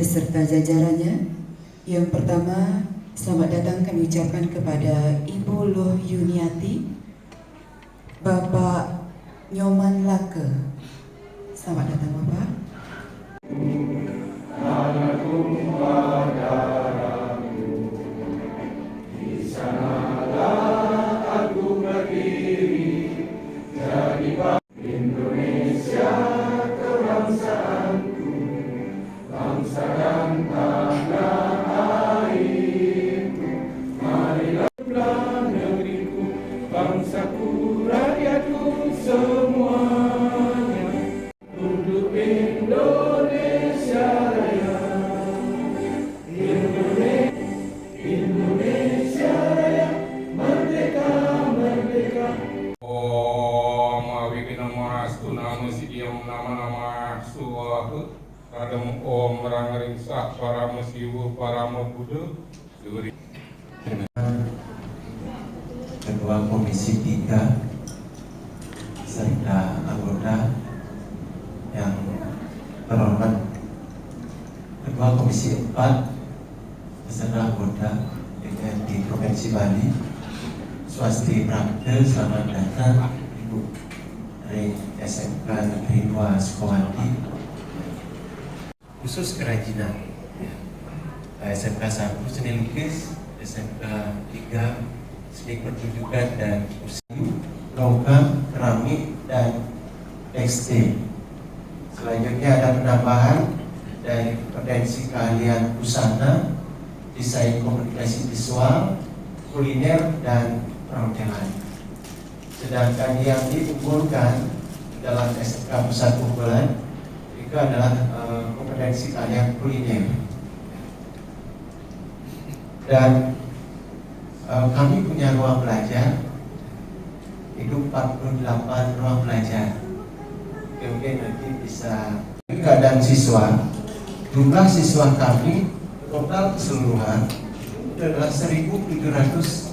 beserta jajarannya. Yang pertama, selamat datang kami ucapkan kepada Ibu Loh Yuniati, Bapak Nyoman Lake. Selamat datang Bapak. Indonesia kebangsaanku, bangsa dan tanah airku, marilah negeriku, bangsaku, rakyatku semuanya, untuk Indonesia Raya, Indonesia Raya, merdeka, merdeka. Nama Sidiam nama suatu kadang Om Rangaring Sak Parama Siwu Parama Buddha Suri. Ketua Komisi 3 serta anggota yang terhormat, Ketua Komisi 4 beserta anggota DPRD Provinsi Bali, Swasti Prakte, selamat datang Ibu dari SMK Negeri 2 Sukawati, khusus kerajinan SMK 1 seni lukis, SMK 3 seni pertunjukan dan musik, logam, keramik, dan tekstil. Selanjutnya ada penambahan dari potensi keahlian busana, desain komunikasi visual, kuliner, dan perhotelan. Sedangkan yang diunggulkan dalam SMK Pusat Unggulan itu adalah kompetensi keahlian kuliner. Dan kami punya ruang belajar itu 48 ruang belajar. Mungkin nanti bisa keadaan siswa. Jumlah siswa kami total keseluruhan itu adalah 1.746.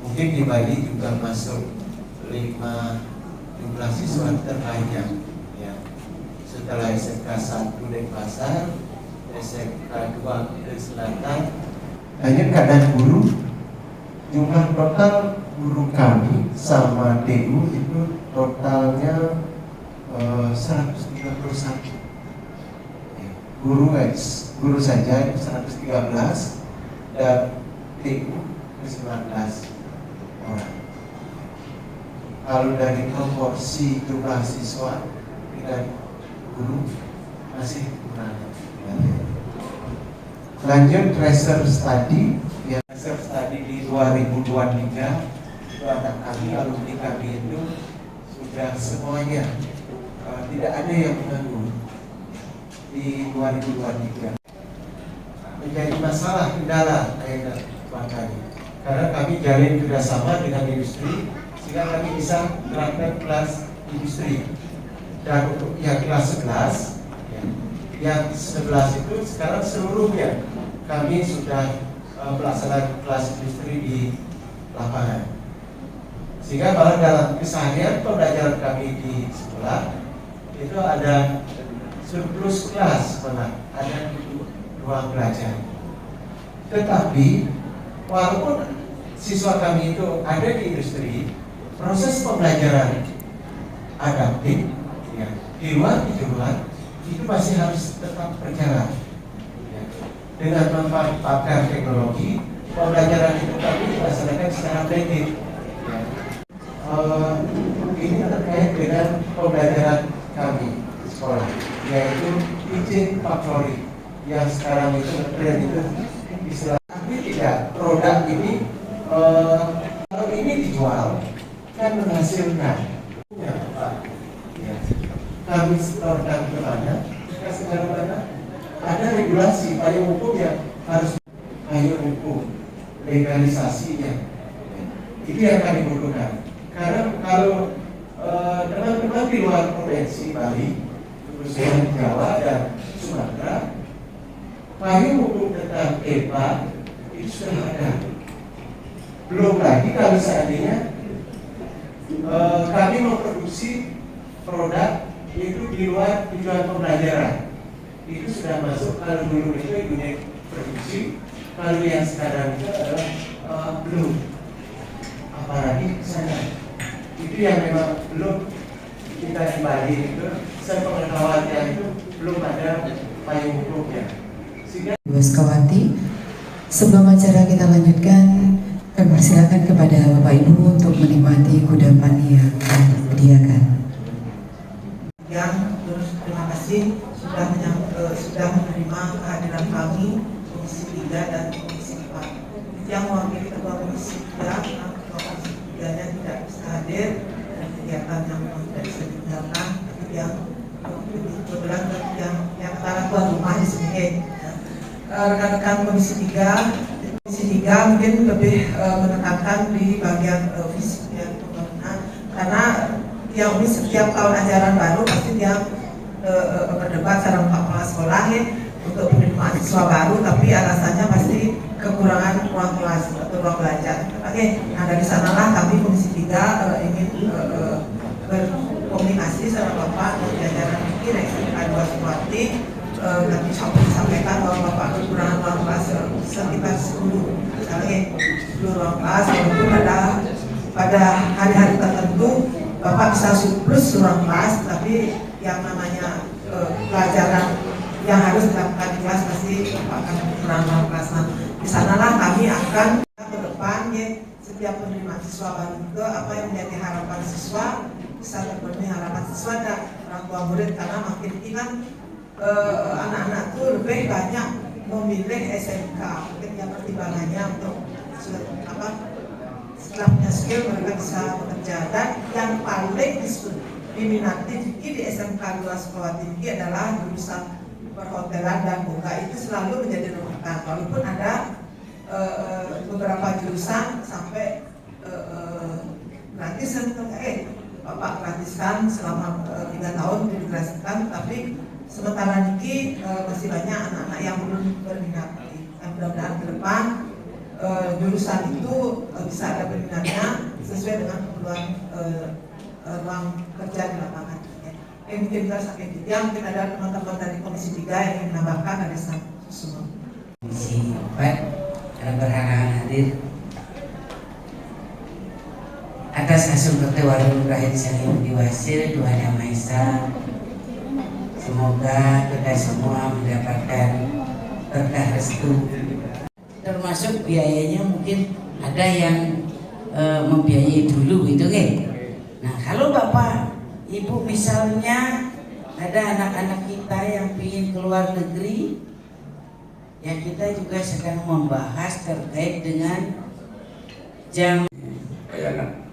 Mungkin di Bali juga masuk 5 jumlah siswa terbanyak ya. Setelah SMK 1 Denpasar, SMK 2 ke Selatan. Hanya keadaan guru, jumlah total guru kami sama TU itu totalnya 131 ya. Guru saja itu 113 dan TU 19 orang. Kalau dari proporsi jumlah siswa dengan guru masih kurang. Lanjut research study, ya research study di 2023 itu anak kami, alumni kami itu sudah semuanya tidak ada yang menganggur di 2023. Menjadi masalah kendala makanya. Karena kami jalin kerjasama dengan industri sehingga kami bisa menerapkan kelas industri. Dan untuk yang kelas 11 ya, yang 11 itu sekarang seluruhnya kami sudah melaksanakan kelas industri di lapangan. Sehingga malah dalam keseharian pembelajaran kami di sekolah itu ada surplus kelas, malah ada ruang belajar. Tetapi walaupun siswa kami itu ada di industri, proses pembelajaran adaptif ya, di luar itu masih harus tetap berjalan ya. Dengan memanfaatkan teknologi, pembelajaran itu kami dilaksanakan secara blended ya. Ini terkait dengan pembelajaran kami di sekolah, yaitu teaching factory yang sekarang itu tren itu istilah. Tapi tidak, produk ini kalau ini dijual kan menghasilkan ya, Pak. Ya. Kami setorkan ke mana? Ke negara mana? Ada regulasi payung hukum yang harus payung hukum legalisasinya. Ya. Itu yang kami butuhkan. Karena kalau teman-teman di luar provinsi Bali, khususnya Jawa dan Sumatera, payung hukum tentang EPA itu sudah ada. Belum lagi kalau seandainya kami memproduksi produk itu di luar tujuan pembelajaran. Itu sudah masuk, kalau dulu itu unit produksi, kalau yang sekarang itu adalah belum. Apalagi ke sana. Itu yang memang belum kita di Bali itu, sepengetahuannya itu belum ada payung hukumnya. Sehingga Ibu Sekawati, sebelum acara kita lanjutkan, kami persilakan kepada Bapak Ibu untuk menikmati kudapan yang disediakan. Yang terus terima kasih sudah menerima kehadiran kami Komisi 3 dan Komisi 4. Yang mewakili Ketua Komisi 3, Ketua Komisi 3-nya tidak bisa hadir dan kegiatan yang memang tidak bisa ditinggalkan, tapi yang kebetulan yang antara tuan rumah di sini. Rekan-rekan Komisi 3 mungkin lebih menekankan di bagian fisik ya, karena yang ini setiap tahun ajaran baru pasti dia berdebat secara kepala sekolah ya, untuk penerimaan siswa baru, tapi alasannya pasti kekurangan ruang kelas atau ruang belajar. Oke, nah dari sanalah kami Komisi 3 ingin berkomunikasi sama Bapak di ajaran ini Rektor Kedua Sukmawati. Kami sampaikan bahwa Bapak kekurangan ruang kelas sekitar 10 misalnya 10 ruang kelas, walaupun pada hari-hari tertentu Bapak bisa surplus ruang kelas, tapi yang namanya pelajaran yang harus dilakukan di kelas pasti Bapak akan kekurangan ruang kelas. Nah, di sanalah kami akan ke depan ya, setiap penerimaan siswa baru itu apa yang menjadi harapan siswa bisa terpenuhi harapan siswa dan orang tua murid, karena makin ini kan anak-anak itu lebih banyak memilih SMK, mungkin yang pertimbangannya untuk setelah punya skill mereka bisa bekerja, dan yang paling diminati di SMK 2 Sukmawati ini adalah jurusan perhotelan dan bunga, itu selalu menjadi rujukan, walaupun ada beberapa jurusan sampai gratis Bapak gratiskan selama 3 tahun digratiskan, tapi sementara ini masih banyak anak-anak yang belum berminat. Mudah-mudahan ke depan jurusan itu bisa ada peminatnya sesuai dengan kebutuhan ruang kerja di lapangan. Mungkin kita sampai di yang mungkin ada teman-teman dari Komisi 3 yang ingin menambahkan, ada semua. Komisi 4 ada berhalangan hadir. Atas asum Ketua Rahim Salim Diwasil Tuhan Yang Maha Esa, semoga kita semua mendapatkan berkah restu. Termasuk biayanya mungkin ada yang membiayai dulu gitu kan. Nah kalau Bapak Ibu misalnya ada anak-anak kita yang ingin keluar negeri, ya kita juga sedang membahas terkait dengan jam bayangan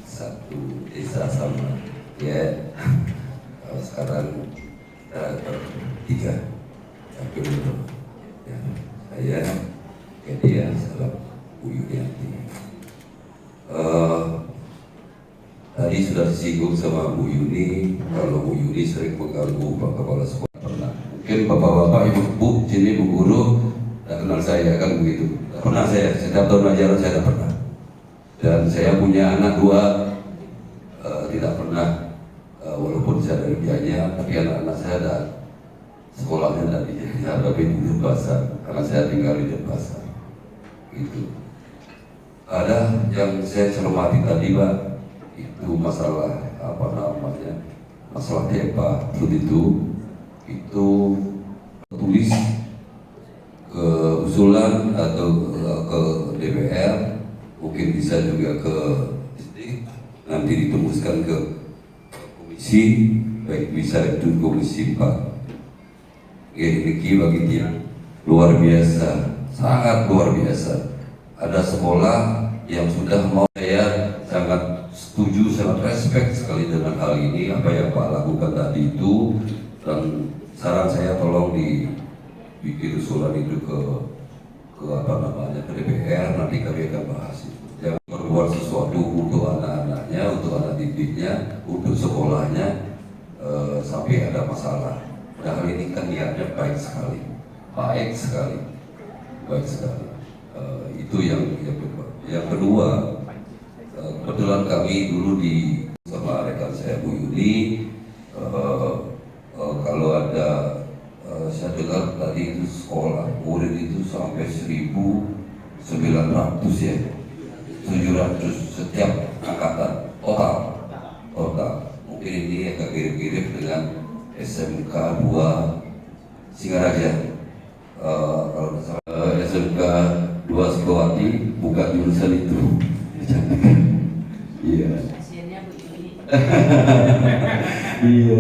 satu desa sama ya sekarang tiga tapi ya, saya dia salam Bu Yulianti. Tadi sudah disinggung sama Bu Yuni, kalau Bu Yuni sering mengganggu Pak Kepala Sekolah. Pernah mungkin bapak-bapak ibu sini Bu Guru tidak kenal saya kan begitu. Tidak pernah saya setiap tahun ajaran saya tidak pernah. Dan saya punya anak 2 tidak pernah walaupun saya dari biaya, tapi anak-anak saya ada sekolahnya dari Arabi di Denpasar karena saya tinggal di Denpasar. Gitu. Ada yang saya cermati tadi Pak, itu masalah apa namanya, masalah DEPA itu tulis ke usulan atau ke DPR, mungkin bisa juga ke nanti ditembuskan ke komisi, baik bisa itu komisi 4. Ini bagi dia luar biasa, sangat luar biasa. Ada sekolah yang sudah mau, saya sangat setuju, sangat respect sekali dengan hal ini apa yang Pak lakukan tadi itu, dan saran saya tolong dibikin usulan itu ke apa namanya, ke DPR, nanti kami akan bahas itu. Jangan berbuat sesuatu untuk anak-anaknya, untuk anak didiknya, untuk sekolahnya sampai ada masalah. Padahal ini kan niatnya baik sekali, baik sekali. Itu yang kedua, kebetulan kami dulu sama rekan saya Bu Yuni tadi itu sekolah murid itu sampai 1.900 ya, 700 setiap angkatan total. Mungkin ini agak mirip-mirip dengan SMK 2 Singaraja. Kalau SMK 2 Sukawati buka jurusan itu. Iya. Hasilnya begini. Iya.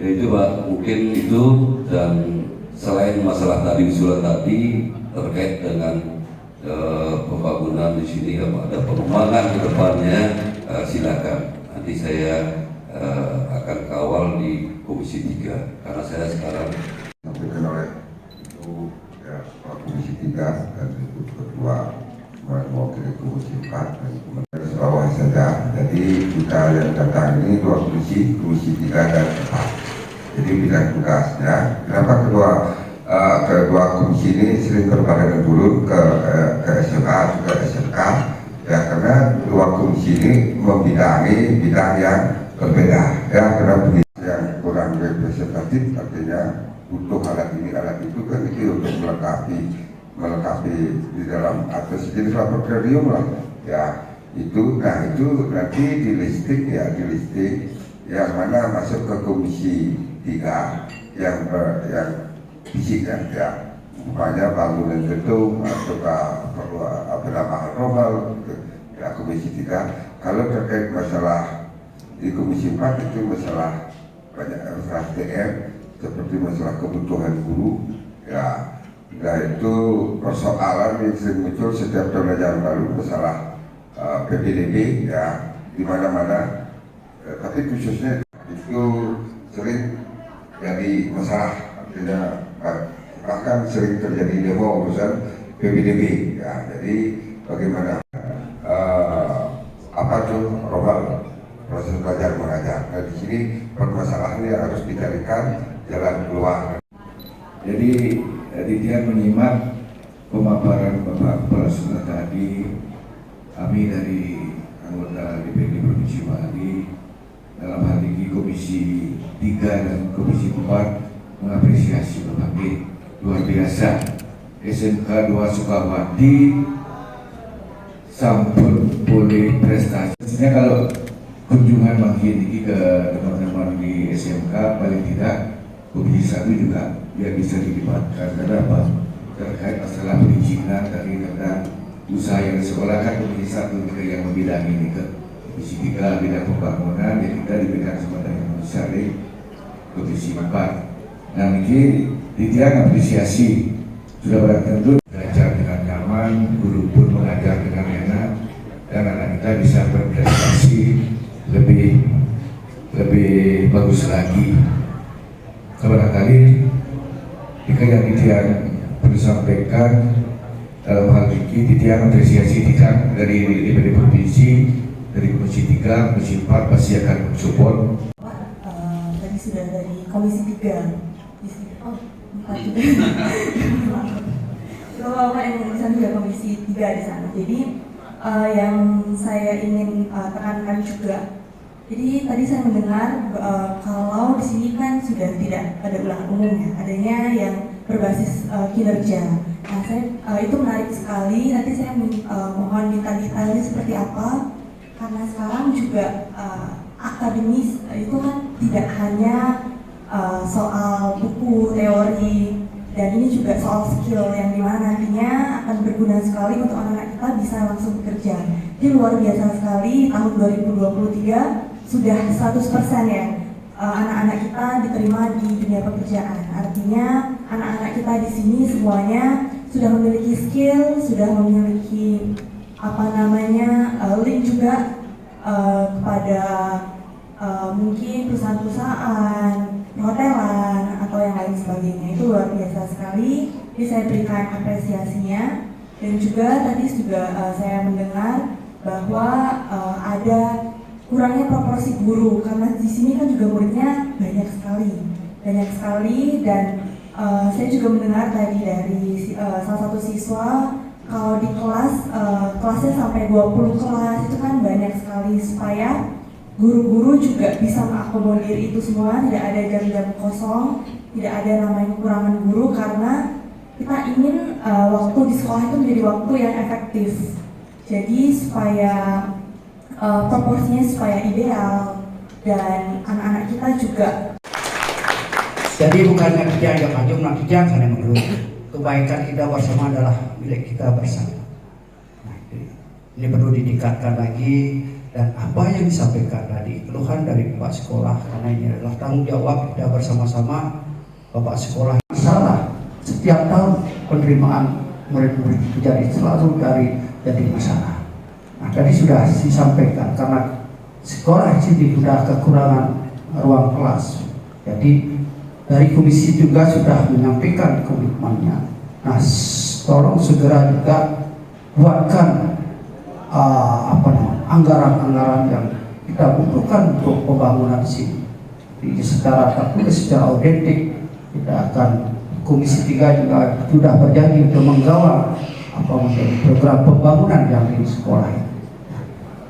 Ya, itu Pak, mungkin itu. Dan selain masalah tadi usulan tadi terkait dengan pembangunan di sini, ada pengembangan ke depannya, silakan. Nanti saya akan kawal di Komisi 3 karena saya sekarang disampaikan oleh itu ya Pak Komisi 3 dan itu Ketua mewakili Komisi 4 dan kemudian bawah saja. Jadi kita yang datang ini dua komisi 3 dan 4. Jadi bidang tugasnya. Kenapa kedua komisi ini sering berbarengan dulu ke SMA juga SMK? Ya karena dua komisi ini membidangi bidang yang berbeda. Ya karena yang kurang representatif artinya butuh alat ini alat itu kan itu untuk melengkapi di dalam atau sejenis laboratorium lah ya itu. Nah itu nanti di listing yang mana masuk ke Komisi 3 yang fisiknya ya umpamanya bangunan gedung atau perlu penambahan normal ya Komisi 3. Kalau terkait masalah di Komisi 4 itu masalah banyak masalah TM seperti masalah kebutuhan guru ya. Nah itu persoalan yang sering muncul setiap tahun ajaran baru masalah PPDB ya di mana-mana, tapi khususnya itu sering jadi masalah, artinya bahkan sering terjadi demo urusan PPDB ya. Jadi bagaimana apa tuh robal proses belajar mengajar. Nah di sini permasalahannya harus dicarikan jalan keluar. Jadi dia menyimak pemaparan Bapak Kepala Sudah tadi, kami dari anggota DPRD Provinsi Bali dalam hal ini Komisi 3 dan Komisi 4 mengapresiasi berbagai luar biasa. SMK 2 Sukawati sampun boleh prestasi. Sebenarnya kalau kunjungan makin tinggi ke teman-teman di SMK paling tidak Komisi 1 juga yang bisa dilibatkan. Karena apa? Terkait masalah perizinan dari tentang usaha yang disekolahkan Komisi 1 juga yang membidangi ini ke Komisi 3 bidang pembangunan, yang kita di bidang sumber daya manusia di Komisi 4. Nah ini dia apresiasi sudah barang tentu belajar dengan nyaman, guru pun mengajar dengan enak, dan anak kita bisa berprestasi lebih bagus lagi. Barangkali jika yang Titian perlu sampaikan dalam hal ini, Titian apresiasi Titian dari DPRD Provinsi, dari Komisi 3, Komisi 4 pasti akan mensupport. Tadi sudah dari Komisi 3 oh 4 juga Bapak yang urusan juga Komisi 3 di sana. Jadi yang saya ingin tekankan juga, jadi tadi saya mendengar kalau di sini kan sudah tidak ada ulangan umum ya, adanya yang berbasis kinerja. Nah, itu menarik sekali. Nanti saya mohon minta detailnya seperti apa, karena sekarang juga akademis itu kan tidak hanya soal buku teori, dan ini juga soal skill yang dimana nantinya akan berguna sekali untuk anak-anak kita bisa langsung bekerja. Jadi luar biasa sekali, tahun 2023 sudah 100% ya anak-anak kita diterima di dunia pekerjaan. Artinya anak-anak kita di sini semuanya sudah memiliki skill, sudah memiliki link juga kepada mungkin perusahaan-perusahaan, hotelan atau yang lain sebagainya. Itu luar biasa sekali. Jadi saya berikan apresiasinya. Dan juga tadi saya mendengar bahwa ada kurangnya proporsi guru, karena di sini kan juga muridnya banyak sekali. Dan saya juga mendengar tadi dari salah satu siswa, kalau di kelasnya sampai 20 kelas itu kan banyak sekali, supaya guru-guru juga bisa mengakomodir itu semua, tidak ada jam-jam kosong, tidak ada namanya kekurangan guru, karena kita ingin waktu di sekolah itu menjadi waktu yang efektif. Jadi supaya proporsinya supaya ideal dan anak-anak kita juga. Jadi bukannya kita yang maju, nah kita yang akan mengeluh. Kebaikan kita bersama adalah milik kita bersama. Nah, ini perlu ditingkatkan lagi, dan apa yang disampaikan tadi keluhan dari Bapak sekolah, karena ini adalah tanggung jawab kita bersama-sama. Bapak sekolah masalah setiap tahun penerimaan murid-murid jadi selalu jadi masalah. Nah, tadi sudah disampaikan karena sekolah ini sudah kekurangan ruang kelas. Jadi dari komisi juga sudah menyampaikan komitmennya. Nah, tolong segera juga buatkan anggaran-anggaran yang kita butuhkan untuk pembangunan sini. Jadi secara tertulis, secara autentik, kita akan komisi 3 juga sudah berjanji untuk menggalang menjadi program pembangunan yang di sekolah ini.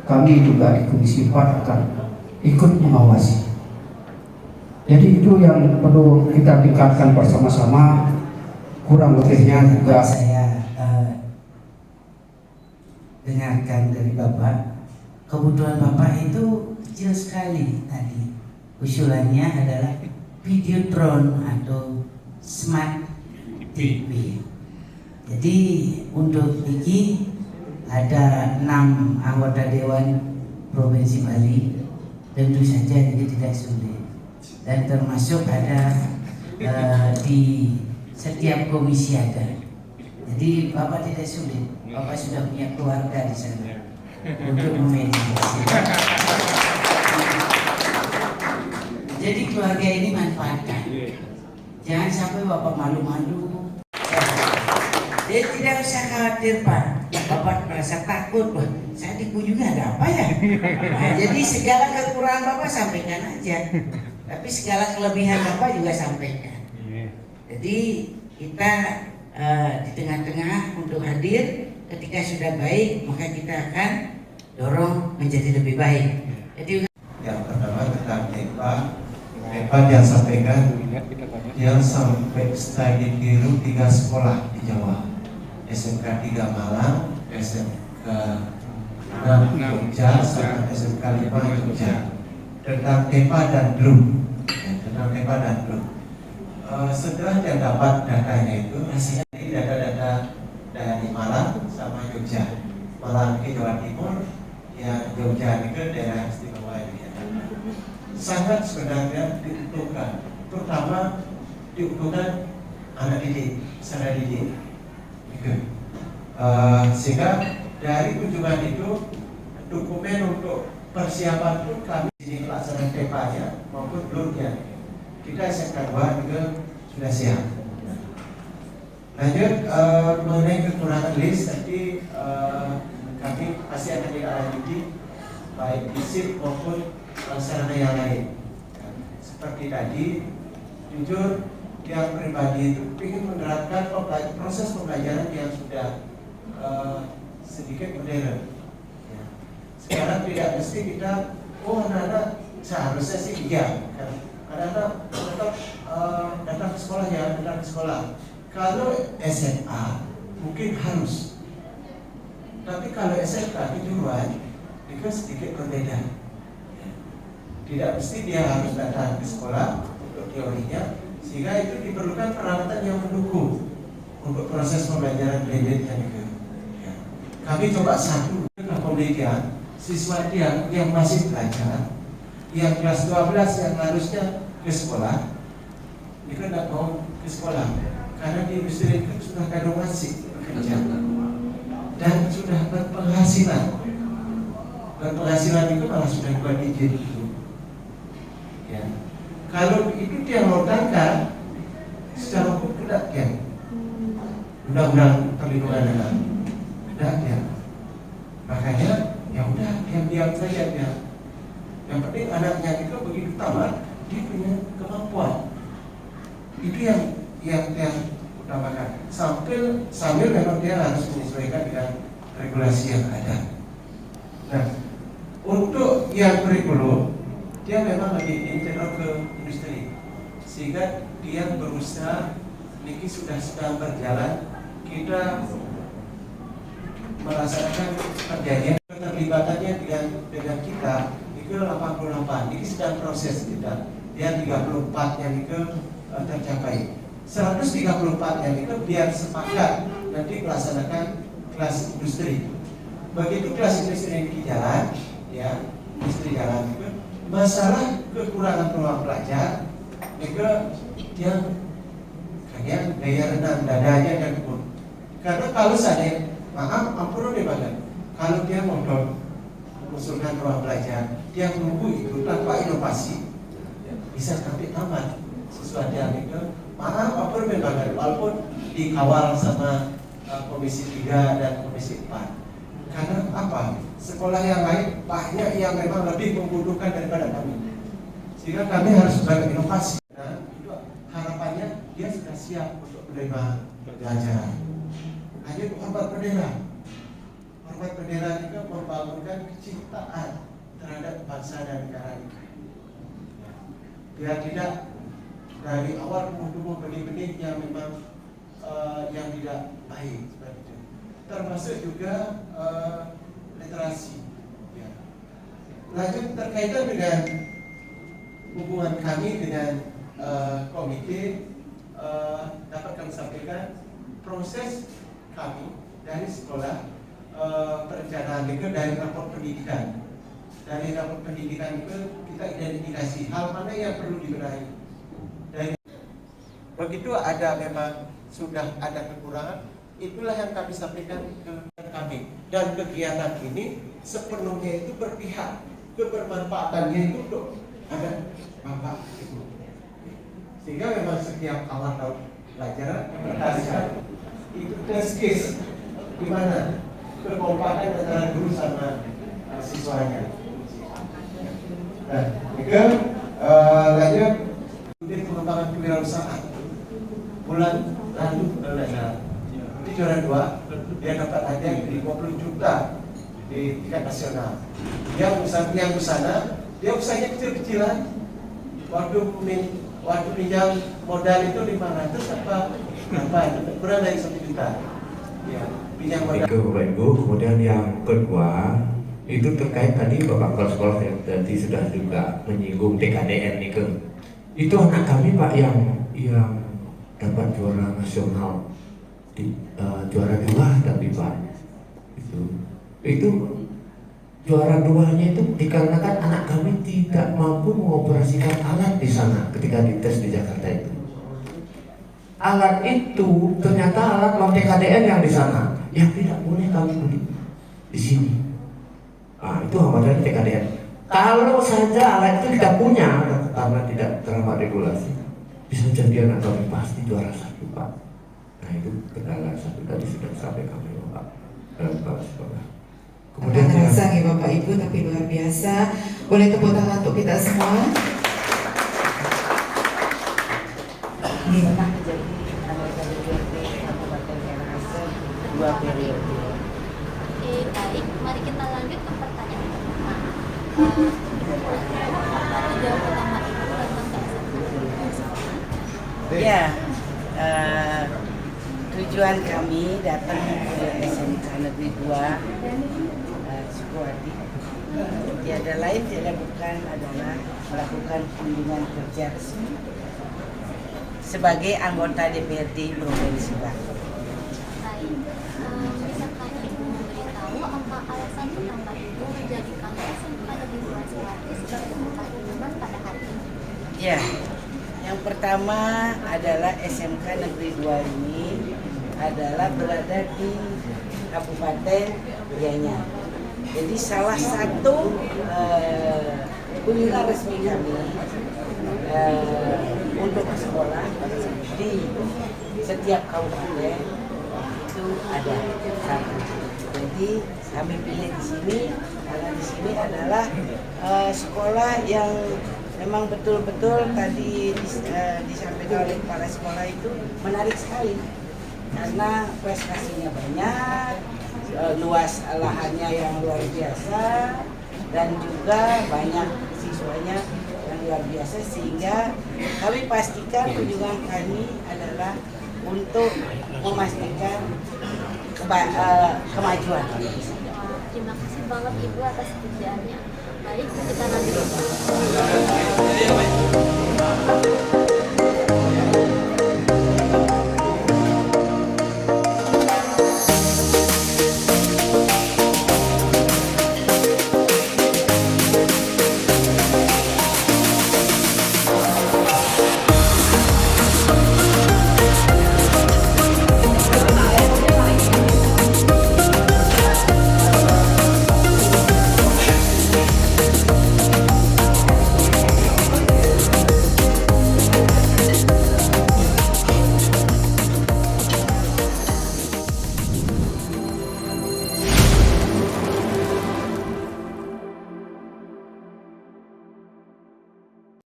Kami juga di komisi 4 akan ikut mengawasi. Jadi itu yang perlu kita tingkatkan bersama-sama. Kurang lebihnya juga saya dengarkan dari Bapak, kebutuhan Bapak itu kecil sekali tadi. Usulannya adalah videotron atau smart TV. Jadi untuk ini ada 6 anggota Dewan Provinsi Bali, tentu saja ini tidak sulit. Dan termasuk ada di setiap komisi ada. Jadi Bapak tidak sulit, Bapak sudah punya keluarga di sana untuk memediasi. Jadi keluarga ini manfaatkan. Jangan sampai Bapak malu-malu. Jadi tidak usah khawatir Pak. Bapak merasa takut, wah saya dikunjungi ada apa ya? Nah, jadi segala kekurangan Bapak sampaikan aja. Tapi segala kelebihan Bapak juga sampaikan. Jadi kita di tengah-tengah untuk hadir. Ketika sudah baik, maka kita akan dorong menjadi lebih baik. Jadi yang pertama tentang Pak yang sampaikan yang sampai studi biru 3 sekolah di Jawa, SMK 3 Malang, SMK 6 Jogja, sama SMK 5 Jogja, tentang TEPA dan DLUM. Setelah dia dapat datanya itu, hasilnya data-data dari Malang sama Jogja. Malang ke Jawa Timur, ya Jogja ke daerah istimewa ini. Sangat sebenarnya diuntungkan, terutama diuntungkan anak didik, peserta didik. Sehingga dari kunjungan itu dokumen untuk persiapan pun kami di pelaksanaan TEPA-nya maupun belumnya. Kita SMK 2 juga sudah siap. Lanjut mengenai kekurangan list, nanti kami pasti akan dilanjuti baik fisik maupun sarana yang lain. Seperti tadi, jujur yang pribadi itu ingin menerapkan proses pembelajaran yang sudah sedikit modern. Sekarang tidak mesti kita, anak-anak seharusnya sih iya, anak-anak tetap datang ke sekolah ya, datang ke sekolah. Kalau SMA mungkin harus, tapi kalau SMK kejuruan itu sedikit berbeda. Tidak mesti dia harus datang ke sekolah untuk teorinya, sehingga itu diperlukan peralatan yang mendukung untuk proses pembelajaran blendednya juga. Kami coba satu pembelajaran siswa yang masih belajar, yang kelas 12 yang harusnya ke sekolah, itu tidak mau ke sekolah karena di industri itu sudah kadang masih bekerja dan sudah berpenghasilan, dan penghasilan itu malah sudah 2 digit itu. Ya. Kalau itu dia melontarkan secara hukum tidak ya, undang-undang perlindungan anak tidak ya. Makanya ya udah diam-diam saja ya. Yang penting anaknya itu begitu tamat dia punya kemampuan. Itu yang utamakan. Sambil memang dia harus menyesuaikan dengan regulasi yang ada. Nah, untuk yang kurikulum dia memang lebih integral ke industri, sehingga dia berusaha niki sudah sedang berjalan, kita melaksanakan perjanjian keterlibatannya dengan kita itu 88, ini sedang proses kita, dia 34 yang itu tercapai, 134 yang itu biar sepakat nanti melaksanakan kelas industri. Begitu kelas industri ini jalan, ya industri jalan itu masalah kekurangan peluang pelajar, itu yang kayak daya renang dadanya dan pun. Karena kalau saya maaf, ampun deh banget. Kalau dia mau mengusulkan ruang belajar, dia menunggu itu tanpa inovasi, bisa sampai tamat sesuatu yang itu. Maaf, ampun deh banget. Walaupun dikawal sama Komisi 3 dan Komisi 4. Karena apa? Sekolah yang lain banyak yang memang lebih membutuhkan daripada kami. Sehingga kami harus berinovasi. Nah, itu harapannya dia sudah siap untuk menerima belajar. Hanya hormat bendera. Hormat bendera itu membangunkan kecintaan terhadap bangsa dan negara ini. Biar tidak dari awal tumbuh benih-benih yang memang yang tidak baik seperti itu. Termasuk juga literasi. Ya. Lanjut terkaitan dengan hubungan kami dengan komite, dapat kami sampaikan proses kami dari sekolah perencanaan itu dari raport pendidikan. Dari raport pendidikan itu kita identifikasi hal mana yang perlu dibenahi. Dan begitu ada memang sudah ada kekurangan, itulah yang kami sampaikan ke kami. Dan kegiatan ini sepenuhnya itu berpihak, kebermanfaatannya itu untuk ada bapak ibu. Sehingga memang setiap awal tahun pelajaran berdasarkan itu test case di mana kekompakan antara guru sama siswanya. Nah, juga lanjut untuk pengembangan kewirausahaan. Bulan lalu di juara 2 dia dapat hadiah 50 juta di tingkat nasional. Dia yang sana dia usahanya kecil-kecilan. Waktu pinjam modal itu 500 apa berapa? Kurang dari 1 juta. Ya, pinjam modal. Bapak Ibu, kemudian yang kedua itu terkait tadi Bapak Kepala Sekolah yang tadi sudah juga menyinggung TKDN itu. Itu anak kami Pak yang dapat juara nasional di juara 2 tapi Pak itu juara 2-nya itu dikarenakan anak kami tidak mampu mengoperasikan alat di sana ketika dites di Jakarta itu. Alat itu ternyata alat non TKDN yang di sana yang tidak boleh kami beli di sini. Nah, itu hambatan TKDN. Kalau saja alat itu tidak punya karena tidak terdapat regulasi, bisa jadi anak kami pasti juara 1 Pak. Nah itu kendala 1 tadi sudah disampaikan oleh Bapak dalam kepala sekolah. Kemudian terasa ya Bapak Ibu, tapi luar biasa. Boleh tepuk tangan untuk kita semua. Ini pernah menjadi anggota DPRD Kabupaten Karangasem 2 periode. Oke, baik. Mari kita lanjut ke pertanyaan pertama. Tujuan pertama itu datang ke Ya, tujuan kami datang ke SMK Negeri 2 Sukowati tiada lain tiada bukan adalah melakukan kunjungan kerja resmi sebagai anggota DPRD Provinsi Banten. baik. Bisakah Ibu memberitahu apa alasan utama Ibu menjadikan SMK Negeri 2 Sukowati sebagai tempat kunjungan pada hari ini? Ya, yang pertama adalah SMK Negeri 2 ini adalah berada di Kabupaten Gianyar. Jadi salah satu kunjungan resmi kami untuk sekolah di setiap kabupaten itu ada satu. Jadi kami pilih di sini karena di sini adalah sekolah yang memang betul-betul tadi disampaikan oleh kepala sekolah itu menarik sekali karena prestasinya banyak, luas lahannya yang luar biasa, dan juga banyak siswanya yang luar biasa, sehingga kami pastikan kunjungan kami adalah untuk memastikan kemajuan. Terima kasih banget Ibu atas kerjaannya. Baik, kita lanjut.